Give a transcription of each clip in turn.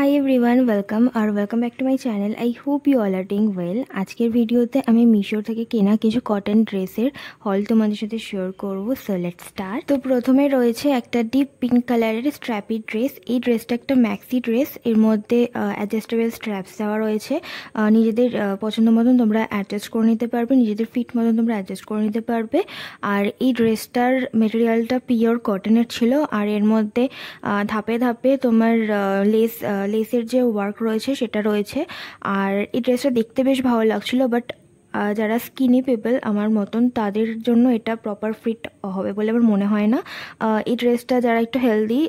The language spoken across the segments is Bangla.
Hi everyone, welcome back to my channel. I hope you all are doing well. আজকের ভিডিওতে আমি মিশো থেকে কেনা কিছু কটন ড্রেসের হল তোমাদের সাথে শেয়ার করব। So let's start. তো প্রথমে রয়েছে একটা ডিপ পিঙ্ক কালারের স্ট্র্যাপি ড্রেস। এই ড্রেসটা একটা ম্যাক্সি ড্রেস, এর মধ্যে অ্যাডজাস্টেবল স্ট্র্যাপস দেওয়া রয়েছে। নিজেদের পছন্দ মতন তোমরা অ্যাডজাস্ট করে নিতে পারবে, নিজেদের ফিট মতন তোমরা অ্যাডজাস্ট করে নিতে পারবে। আর এই ড্রেসটার মেটেরিয়ালটা পিওর কটনের ছিল, আর এর মধ্যে ধাপে ধাপে তোমার লেসের যে ওয়ার্ক রয়েছে সেটা রয়েছে। আর এই ড্রেসটা দেখতে বেশ ভালো লাগছিল, বাট যারা স্কিনি পিপল আমার মতন তাদের জন্য এটা প্রপার ফিট হবে বলে আমার মনে হয় না। এই ড্রেসটা যারা একটু হেলদি,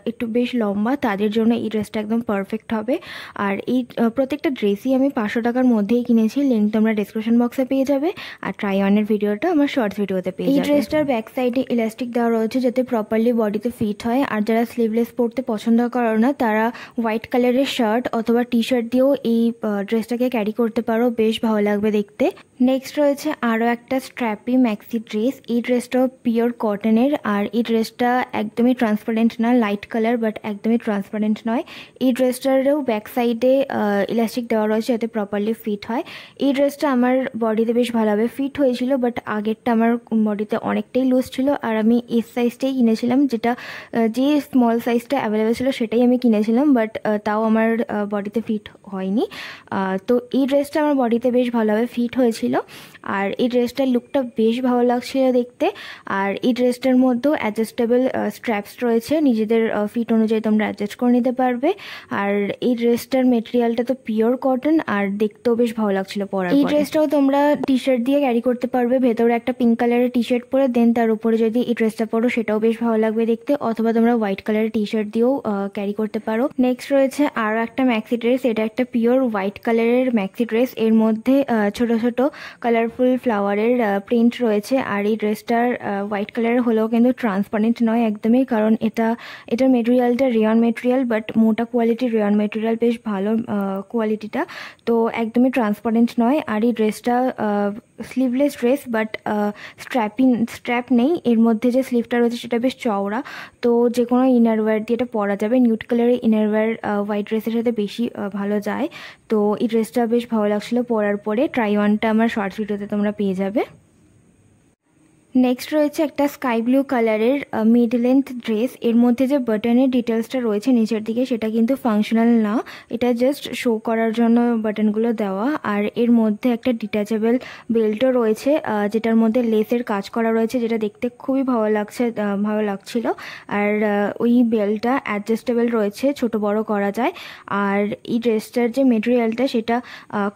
একটু বেশ লম্বা, তাদের জন্য এই ড্রেসটা একদম পারফেক্ট হবে। আর এই প্রত্যেকটা ড্রেসই আমি 500 টাকার মধ্যেই কিনেছি। লিঙ্ক তোমরা ডিসক্রিপশন বক্সে পেয়ে যাবে, আর ট্রাই অনের ভিডিওটা আমার শর্টস ভিডিওতে পেয়ে যাবে। এই ড্রেসটার ব্যাক সাইডে ইলাস্টিক দেওয়া রয়েছে যাতে প্রপারলি বডিতে ফিট হয়। আর যারা স্লিভলেস পরতে পছন্দ করো না, তারা হোয়াইট কালারের শার্ট অথবা টি শার্ট দিয়েও এই ড্রেসটাকে ক্যারি করতে পারো, বেশ ভালো লাগবে দেখতে। নেক্সট রয়েছে আরও একটা স্ট্র্যাপি ম্যাক্সি ড্রেস। এই ড্রেসটাও পিওর কটনের, আর এই ড্রেসটা একদমই ট্রান্সপারেন্ট না, লাইট কালার বাট একদমই ট্রান্সপারেন্ট নয়। এই ড্রেসটারও ব্যাক সাইডে ইলাস্টিক দেওয়া রয়েছে যাতে প্রপারলি ফিট হয়। এই ড্রেসটা আমার বডিতে বেশ ভালোভাবে ফিট হয়েছিল, বাট আগেরটা আমার বডিতে অনেকটাই লুজ ছিল, আর আমি এস সাইজটাই কিনেছিলাম, যেটা যে স্মল সাইজটা অ্যাভেলেবেল ছিল সেটাই আমি কিনেছিলাম, বাট তাও আমার বডিতে ফিট হয়নি। তো এই ড্রেসটা আমার বডিতে বেশ ভালোভাবে ফিট হয়েছিল, আর এই ড্রেসটার লুকটা বেশ ভালো লাগছিল দেখতে। আর এই ড্রেসটার মধ্যেও অ্যাডজাস্টেবল স্ট্র্যাপস রয়েছে, নিজেদের ফিট অনুযায়ী তোমরা অ্যাডজাস্ট করে নিতে পারবে। আর এই ড্রেসটার মেটেরিয়ালটা তো পিওর কটন, আর দেখতেও বেশ ভালো লাগছিল পরার পরে। এই ড্রেসটাও তোমরা টি শার্ট দিয়ে ক্যারি করতে পারবে, ভেতরে একটা পিঙ্ক কালারের টি শার্ট পরে দেন তার উপরে যদি এই ড্রেসটা পরো সেটাও বেশ ভালো লাগবে দেখতে, অথবা তোমরা হোয়াইট কালারের টি শার্ট দিয়েও ক্যারি করতে পারো। নেক্সট রয়েছে আরও একটা ম্যাক্সি ড্রেস। এটা একটা পিওর হোয়াইট কালারের ম্যাক্সি ড্রেস, এর মধ্যে ছোট ছোট কালারফুল ফ্লাওয়ারের প্রিন্ট রয়েছে। আর এই ড্রেসটার হোয়াইট কালারের হলেও কিন্তু ট্রান্সপারেন্ট নয় একদমই, কারণ এটার মেটেরিয়ালটা রেয়ন মেটেরিয়াল, বাট মোটা কোয়ালিটির রেয়ন মেটেরিয়াল, বেশ ভালো কোয়ালিটিটা, তো একদমই ট্রান্সপারেন্ট নয়। আর এই ড্রেসটা স্লিভলেস ড্রেস, বাট স্ট্র্যাপ নেই। এর মধ্যে যে স্লিভটা রয়েছে সেটা বেশ চওড়া, তো যে কোনো ইনারওয়্যার দিয়ে এটা পরা যাবে। নিউড কালারের ইনারওয়্যার হোয়াইট ড্রেসের সাথে বেশি ভালো যায়। তো এই ড্রেসটা বেশ ভালো লাগছিলো পরার পরে। ট্রাই ওয়ানটা আমার শর্টস ভিডিওতে তোমরা পেয়ে যাবে। নেক্সট রয়েছে একটা স্কাই ব্লু কালারের মিড লেন্থ ড্রেস। এর মধ্যে যে বাটনের ডিটেলসটা রয়েছে নিচের দিকে সেটা কিন্তু ফাংশনাল না, এটা জাস্ট শো করার জন্য বাটনগুলো দেওয়া। আর এর মধ্যে একটা ডিটাচেবল বেল্টও রয়েছে, যেটার মধ্যে লেসের কাজ করা রয়েছে, যেটা দেখতে খুবই ভালো লাগছিল। আর ওই বেল্টটা অ্যাডজাস্টেবল রয়েছে, ছোট বড় করা যায়। আর এই ড্রেসটার যে মেটেরিয়ালটা সেটা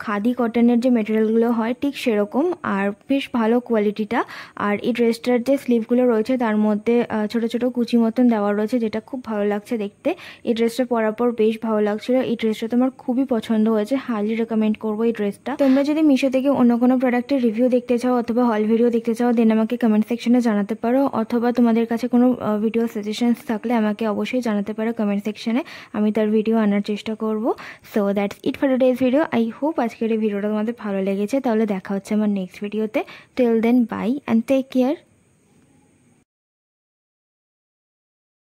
খাদি কটনের যে মেটেরিয়ালগুলো হয় ঠিক সেরকম, আর বেশ ভালো কোয়ালিটিটা। আর এই ড্রেসটার যে স্লিভগুলো রয়েছে তার মধ্যে ছোট ছোট কুচি মতন দেওয়া রয়েছে, যেটা খুব ভালো লাগছে দেখতে। এই ড্রেসটা পরার পর বেশ ভালো লাগছিল। এই ড্রেসটা তোমার খুবই পছন্দ হয়েছে, হাইলি রেকমেন্ড করবো এই ড্রেসটা। তোমরা যদি মিশো থেকে অন্য কোনো প্রোডাক্টের রিভিউ দেখতে চাও অথবা হল ভিডিও দেখতে চাও, দেন আমাকে কমেন্ট সেকশনে জানাতে পারো, অথবা তোমাদের কাছে কোনো ভিডিও সাজেশনস থাকলে আমাকে অবশ্যই জানাতে পারো কমেন্ট সেকশনে, আমি তার ভিডিও আনার চেষ্টা করব। So that's it for today's video. I hope আজকের এই ভিডিওটা তোমাদের ভালো লেগেছে। তাহলে দেখা হচ্ছে আমার নেক্সট ভিডিওতে। Till then bye and take care.